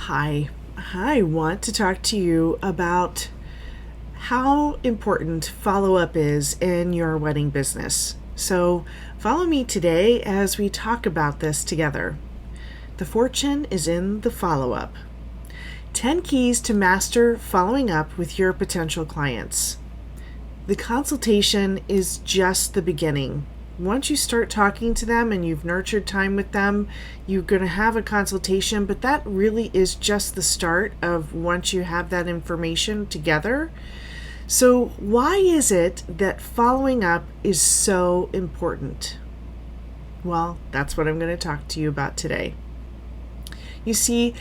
Hi, I want to talk to you about how important follow up is in your wedding business. So, follow me today as we talk about this together. The fortune is in the follow up. 10 keys to master following up with your potential clients. The consultation is just the beginning. Once you start talking to them and you've nurtured time with them, you're going to have a consultation, but that really is just the start of once you have that information together. So, why is it that following up is so important? Well, that's what I'm going to talk to you about today. You see,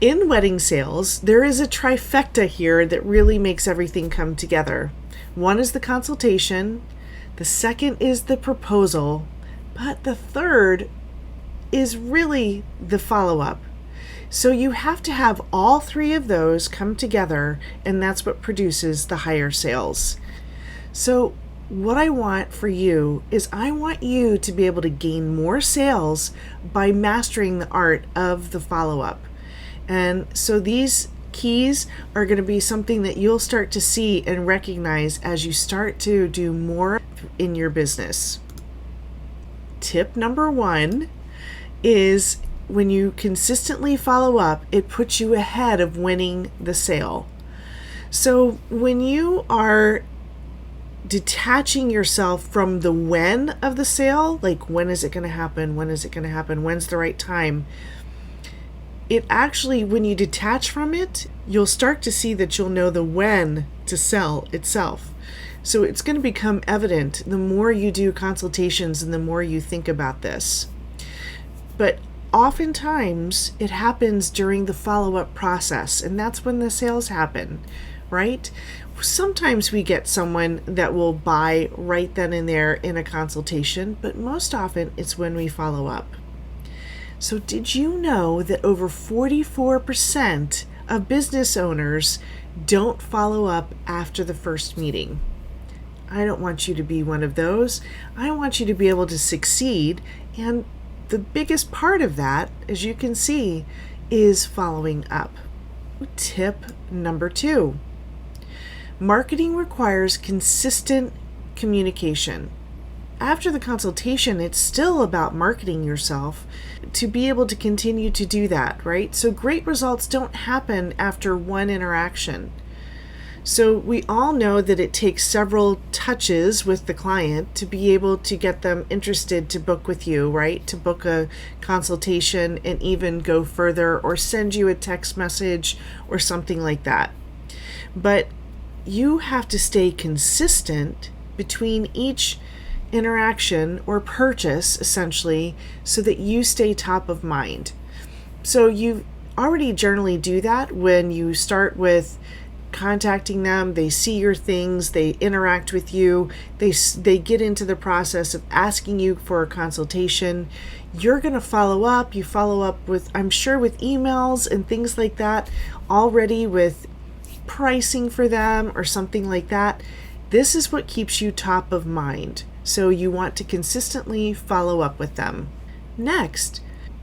in wedding sales, there is a trifecta here that really makes everything come together. One is the consultation, the second is the proposal, but the third is really the follow-up. So you have to have all three of those come together, and that's what produces the higher sales. So what I want for you is I want you to be able to gain more sales by mastering the art of the follow-up. And so these keys are going to be something that you'll start to see and recognize as you start to do more in your business. Tip number 1 is when you consistently follow up, it puts you ahead of winning the sale. So when you are detaching yourself from the when of the sale, like when is it going to happen? When is it going to happen? When's the right time? It actually, when you detach from it, you'll start to see that you'll know the when to sell itself. So it's going to become evident the more you do consultations and the more you think about this. But oftentimes it happens during the follow-up process, and that's when the sales happen, right? Sometimes we get someone that will buy right then and there in a consultation, but most often it's when we follow up. So did you know that over 44% of business owners don't follow up after the first meeting? I don't want you to be one of those. I want you to be able to succeed, and the biggest part of that, as you can see, is following up. Tip number 2. Marketing requires consistent communication. After the consultation, it's still about marketing yourself to be able to continue to do that, right? So great results don't happen after one interaction. So we all know that it takes several touches with the client to be able to get them interested to book with you, right? To book a consultation and even go further or send you a text message or something like that. But you have to stay consistent between each interaction or purchase, essentially, so that you stay top of mind. So you already generally do that when you start with contacting them. They see your things, they interact with you, they get into the process of asking you for a consultation. You're going to follow up. You follow up with, I'm sure, with emails and things like that, already with pricing for them or something like that. This is what keeps you top of mind. So you want to consistently follow up with them. Next,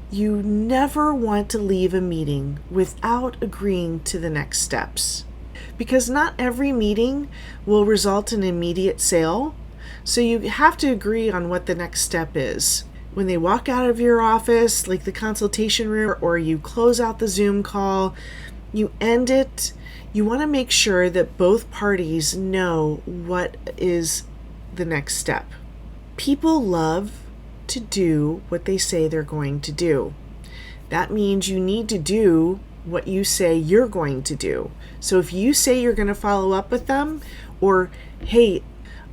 you never want to leave a meeting without agreeing to the next steps, because not every meeting will result in an immediate sale. So you have to agree on what the next step is. When they walk out of your office, like the consultation room, or you close out the Zoom call, you end it. You want to make sure that both parties know what is the next step. People love to do what they say they're going to do. That means you need to do what you say you're going to do. So if you say you're going to follow up with them, or hey,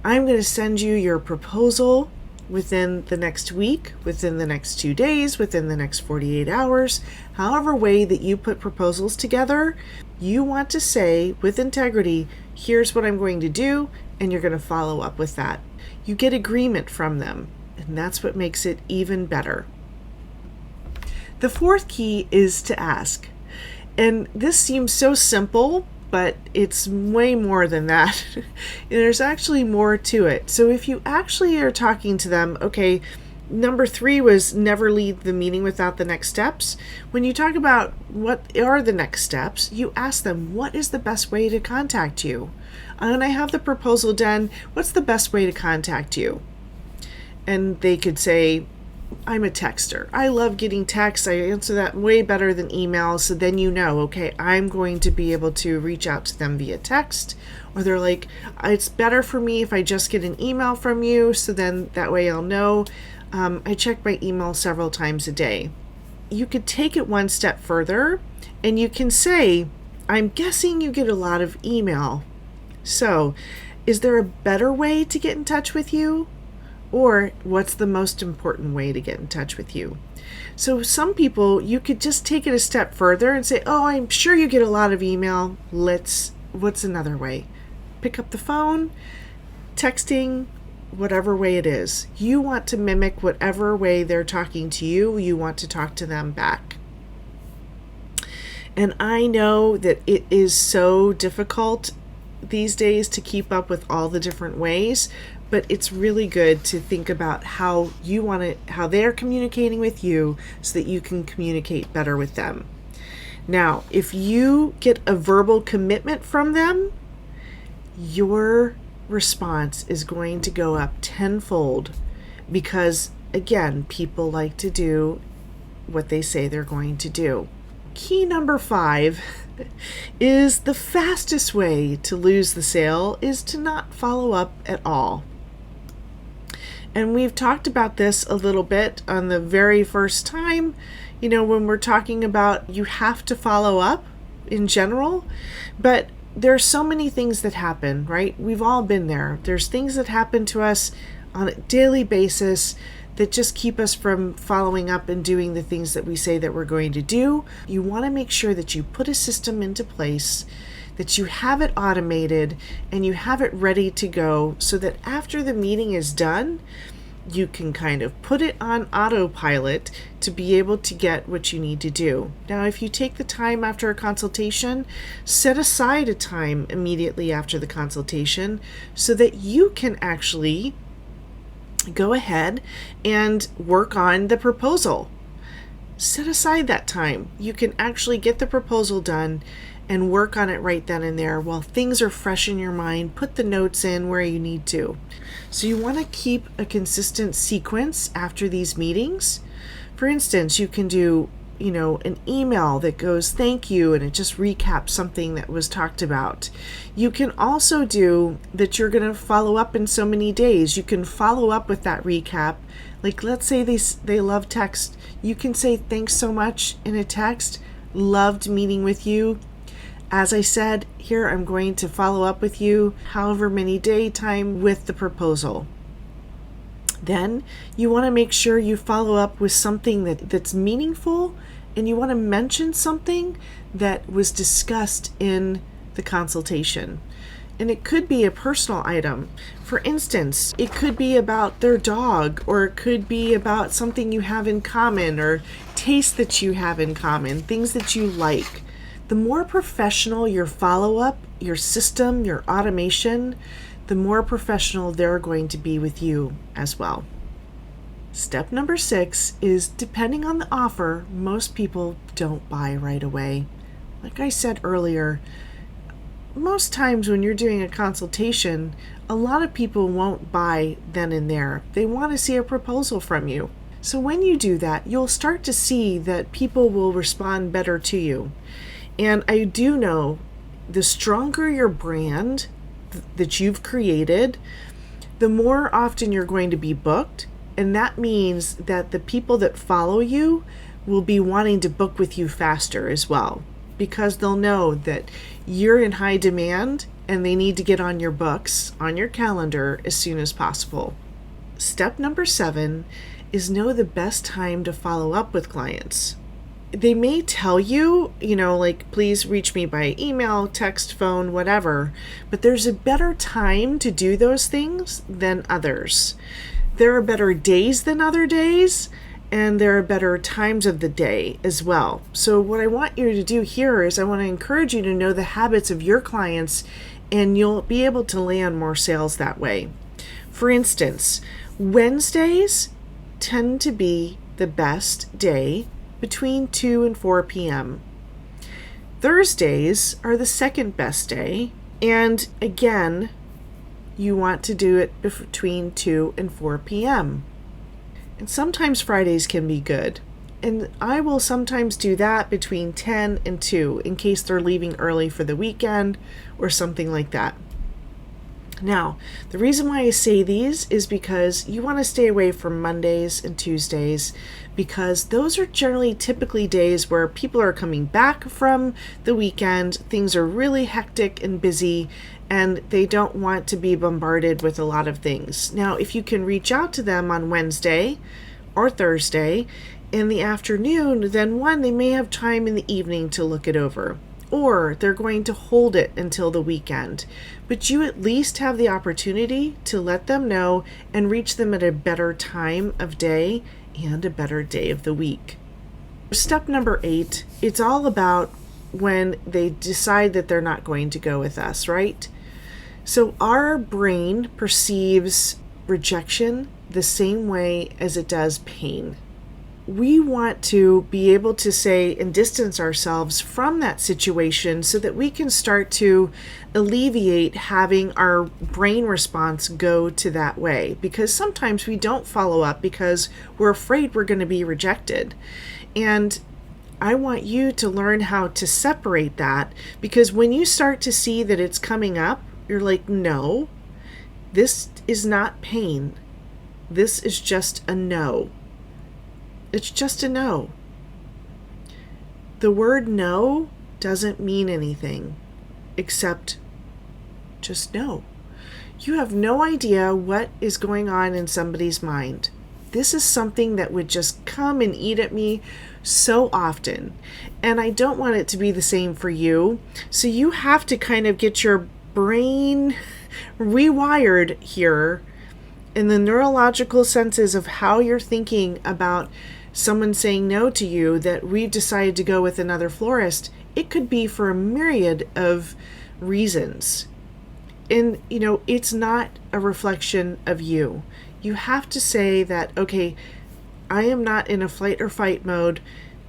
I'm going to send you your proposal within the next week, within the next 2 days, within the next 48 hours, however way that you put proposals together, you want to say with integrity, here's what I'm going to do, and you're going to follow up with that. You get agreement from them, and that's what makes it even better. The 4th key is to ask. And this seems so simple, but it's way more than that. There's actually more to it. So if you actually are talking to them, okay, Number 3 was never leave the meeting without the next steps. When you talk about what are the next steps, you ask them, what is the best way to contact you? When I have the proposal done, what's the best way to contact you? And they could say, I'm a texter. I love getting texts. I answer that way better than email. So then you know, okay, I'm going to be able to reach out to them via text. Or they're like, it's better for me if I just get an email from you. So then that way I'll know. I check my email several times a day. You could take it one step further and you can say, I'm guessing you get a lot of email. So is there a better way to get in touch with you? Or what's the most important way to get in touch with you? So some people, you could just take it a step further and say, oh, I'm sure you get a lot of email. What's another way? Pick up the phone, texting, whatever way it is. You want to mimic whatever way they're talking to you. You want to talk to them back. And I know that it is so difficult these days to keep up with all the different ways, but it's really good to think about how they're communicating with you so that you can communicate better with them. Now, if you get a verbal commitment from them, your response is going to go up tenfold because, again, people like to do what they say they're going to do. Key number 5 is the fastest way to lose the sale is to not follow up at all. And we've talked about this a little bit on the very first time, when we're talking about you have to follow up in general, but there's so many things that happen, right? We've all been there. There's things that happen to us on a daily basis that just keep us from following up and doing the things that we say that we're going to do. You want to make sure that you put a system into place, that you have it automated, and you have it ready to go so that after the meeting is done, you can kind of put it on autopilot to be able to get what you need to do. Now, if you take the time after a consultation, set aside a time immediately after the consultation so that you can actually go ahead and work on the proposal. Set aside that time. You can actually get the proposal done and work on it right then and there while things are fresh in your mind. Put the notes in where you need to. So you want to keep a consistent sequence after these meetings. For instance, you can do, an email that goes thank you and it just recaps something that was talked about. You can also do that you're going to follow up in so many days. You can follow up with that recap. Like, let's say they love text. You can say thanks so much in a text. Loved meeting with you. As I said, here I'm going to follow up with you however many day time with the proposal. Then you want to make sure you follow up with something that's meaningful, and you want to mention something that was discussed in the consultation. And it could be a personal item. For instance, it could be about their dog, or it could be about something you have in common, or tastes that you have in common, things that you like. The more professional your follow-up, your system, your automation, the more professional they're going to be with you as well. Step number 6 is, depending on the offer, most people don't buy right away. Like I said earlier, most times when you're doing a consultation, a lot of people won't buy then and there. They want to see a proposal from you. So when you do that, you'll start to see that people will respond better to you. And I do know the stronger your brand that you've created, the more often you're going to be booked. And that means that the people that follow you will be wanting to book with you faster as well, because they'll know that you're in high demand and they need to get on your books, on your calendar as soon as possible. Step number 7 is know the best time to follow up with clients. They may tell you, like, please reach me by email, text, phone, whatever, but there's a better time to do those things than others. There are better days than other days, and there are better times of the day as well. So what I want you to do here is I want to encourage you to know the habits of your clients, and you'll be able to land more sales that way. For instance, Wednesdays tend to be the best day between 2 and 4 p.m. Thursdays are the second best day, and again, you want to do it between 2 and 4 p.m. And sometimes Fridays can be good. And I will sometimes do that between 10 and 2 in case they're leaving early for the weekend or something like that. Now, the reason why I say these is because you want to stay away from Mondays and Tuesdays, because those are generally typically days where people are coming back from the weekend, things are really hectic and busy, and they don't want to be bombarded with a lot of things. Now, if you can reach out to them on Wednesday or Thursday in the afternoon, then one, they may have time in the evening to look it over, or they're going to hold it until the weekend. But you at least have the opportunity to let them know and reach them at a better time of day and a better day of the week. Step number 8, it's all about when they decide that they're not going to go with us, right? So our brain perceives rejection the same way as it does pain. We want to be able to say and distance ourselves from that situation so that we can start to alleviate having our brain response go to that way. Because sometimes we don't follow up because we're afraid we're going to be rejected. And I want you to learn how to separate that, because when you start to see that it's coming up, you're like, no, this is not pain. This is just a no. It's just a no. The word no doesn't mean anything except just no. You have no idea what is going on in somebody's mind. This is something that would just come and eat at me so often. And I don't want it to be the same for you. So you have to kind of get your brain rewired here in the neurological senses of how you're thinking about someone saying no to you, that we've decided to go with another florist. It could be for a myriad of reasons. And, it's not a reflection of you. You have to say that, okay, I am not in a flight or fight mode.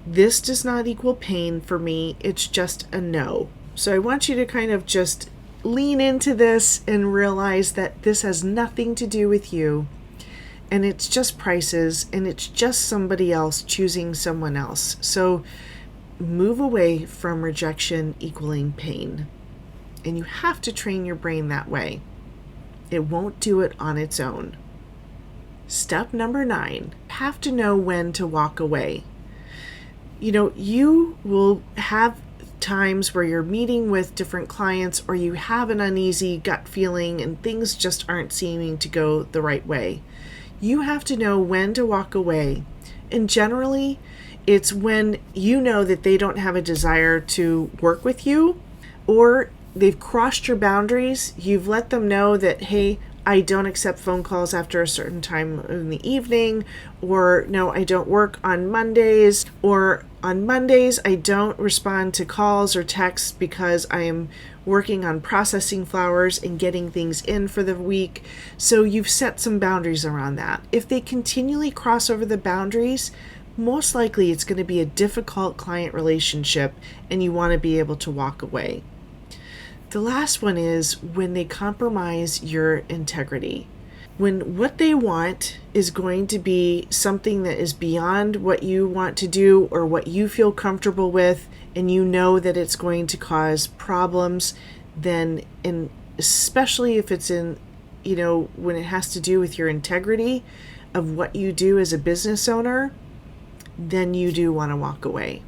This does not equal pain for me. It's just a no. So I want you to kind of just lean into this and realize that this has nothing to do with you. And it's just prices, and it's just somebody else choosing someone else. So move away from rejection equaling pain. And you have to train your brain that way. It won't do it on its own. Step number 9, have to know when to walk away. You will have times where you're meeting with different clients, or you have an uneasy gut feeling and things just aren't seeming to go the right way. You have to know when to walk away. And generally, it's when you know that they don't have a desire to work with you, or they've crossed your boundaries. You've let them know that, hey, I don't accept phone calls after a certain time in the evening, or no, I don't work on Mondays, or on Mondays, I don't respond to calls or texts because I am working on processing flowers and getting things in for the week. So you've set some boundaries around that. If they continually cross over the boundaries, most likely it's going to be a difficult client relationship and you want to be able to walk away. The last one is when they compromise your integrity. When what they want is going to be something that is beyond what you want to do or what you feel comfortable with, and you know that it's going to cause problems, then, and especially if it's in, when it has to do with your integrity of what you do as a business owner, then you do want to walk away.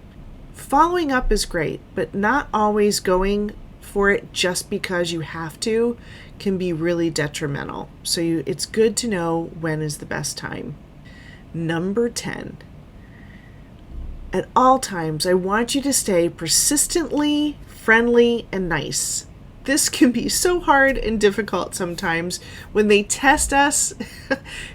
Following up is great, but not always going for it just because you have to can be really detrimental. So it's good to know when is the best time. Number 10. At all times, I want you to stay persistently friendly and nice. This can be so hard and difficult sometimes when they test us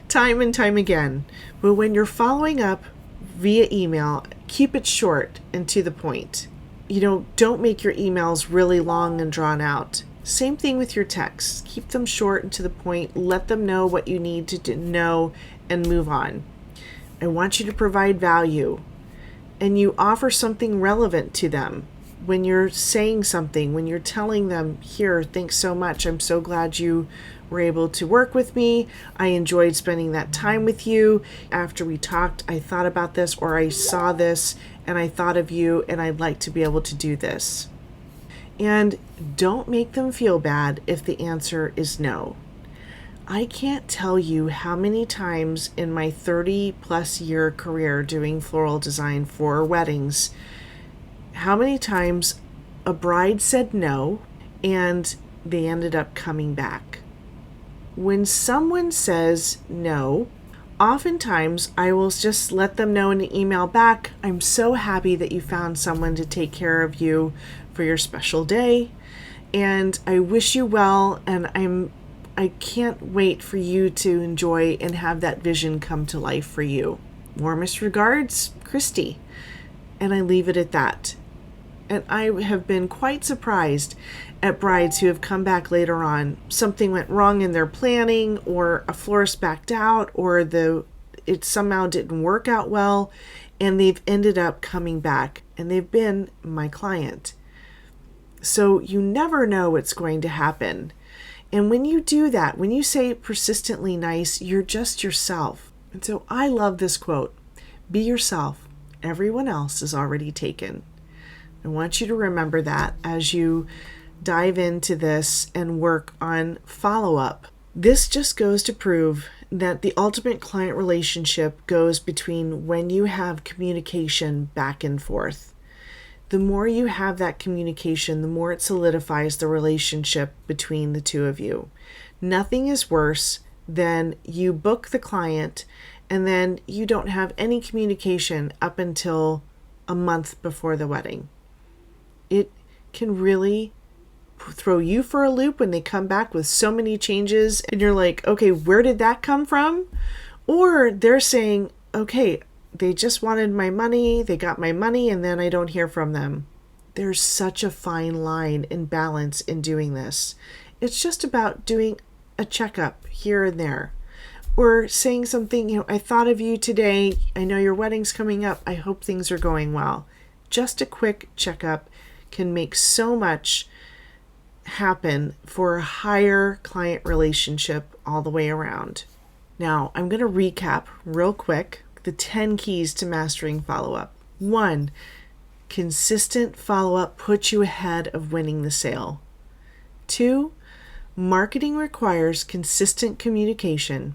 time and time again. But when you're following up via email, keep it short and to the point. Don't make your emails really long and drawn out. Same thing with your texts. Keep them short and to the point. Let them know what you need to know and move on. I want you to provide value. And you offer something relevant to them. When you're saying something, when you're telling them, here, thanks so much. I'm so glad you were able to work with me. I enjoyed spending that time with you. After we talked, I thought about this, or I saw this and I thought of you, and I'd like to be able to do this. And don't make them feel bad if the answer is no. I can't tell you how many times in my 30 plus year career doing floral design for weddings, how many times a bride said no and they ended up coming back. When someone says no, oftentimes I will just let them know in an email back, I'm so happy that you found someone to take care of you for your special day, and I wish you well, and I can't wait for you to enjoy and have that vision come to life for you. Warmest regards, Christy. And I leave it at that. And I have been quite surprised at brides who have come back later on. Something went wrong in their planning, or a florist backed out, or it somehow didn't work out well, and they've ended up coming back, and they've been my client. So you never know what's going to happen. And when you do that, when you say persistently nice, you're just yourself. And so I love this quote, be yourself. Everyone else is already taken. I want you to remember that as you dive into this and work on follow-up. This just goes to prove that the ultimate client relationship goes between when you have communication back and forth. The more you have that communication, the more it solidifies the relationship between the two of you. Nothing is worse than you book the client and then you don't have any communication up until a month before the wedding. It can really throw you for a loop when they come back with so many changes and you're like, okay, where did that come from? Or they're saying, okay, they just wanted my money, they got my money, and then I don't hear from them. There's such a fine line and balance in doing this. It's just about doing a checkup here and there. Or saying something, I thought of you today. I know your wedding's coming up. I hope things are going well. Just a quick checkup can make so much happen for a higher client relationship all the way around. Now, I'm going to recap real quick the 10 keys to mastering follow-up. 1, consistent follow-up puts you ahead of winning the sale. 2, marketing requires consistent communication.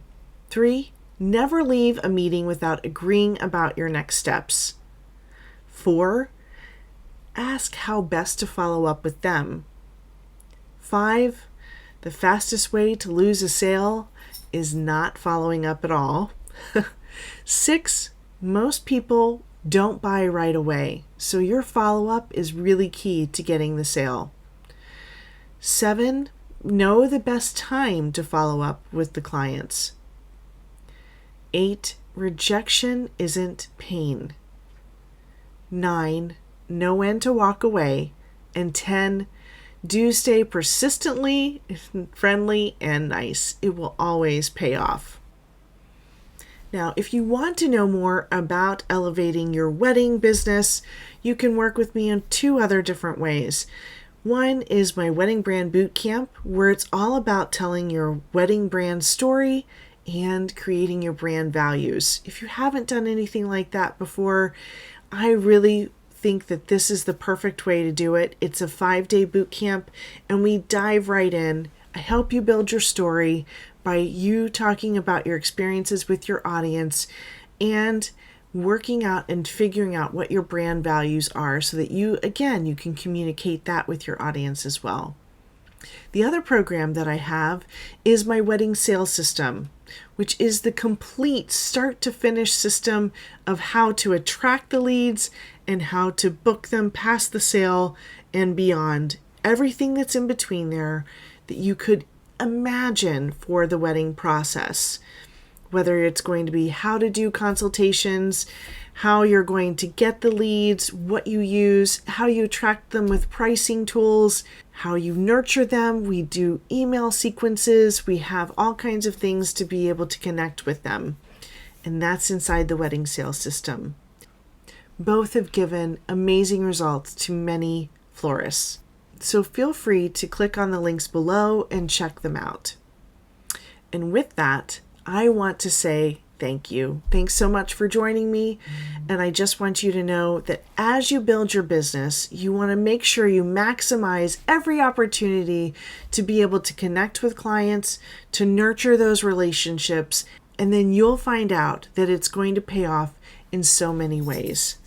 3, never leave a meeting without agreeing about your next steps. 4, ask how best to follow up with them. 5, the fastest way to lose a sale is not following up at all. 6, most people don't buy right away, so your follow-up is really key to getting the sale. 7, know the best time to follow up with the clients. 8, rejection isn't pain. 9, know when to walk away. And 10, do stay persistently friendly and nice. It will always pay off. Now, if you want to know more about elevating your wedding business, you can work with me in 2 other different ways. One is my Wedding Brand Bootcamp, where it's all about telling your wedding brand story and creating your brand values. If you haven't done anything like that before, I really think that this is the perfect way to do it. It's a 5-day boot camp, and we dive right in. I help you build your story by you talking about your experiences with your audience and working out and figuring out what your brand values are so that you can communicate that with your audience as well. The other program that I have is my wedding sales system, which is the complete start to finish system of how to attract the leads and how to book them past the sale and beyond. Everything that's in between there that you could imagine for the wedding process, whether it's going to be how to do consultations, how you're going to get the leads, what you use, how you attract them with pricing tools, how you nurture them. We do email sequences. We have all kinds of things to be able to connect with them. and that's inside the wedding sales system. Both have given amazing results to many florists. So feel free to click on the links below and check them out. And with that, I want to say thank you. Thanks so much for joining me. And I just want you to know that as you build your business, you want to make sure you maximize every opportunity to be able to connect with clients, to nurture those relationships, and then you'll find out that it's going to pay off in so many ways.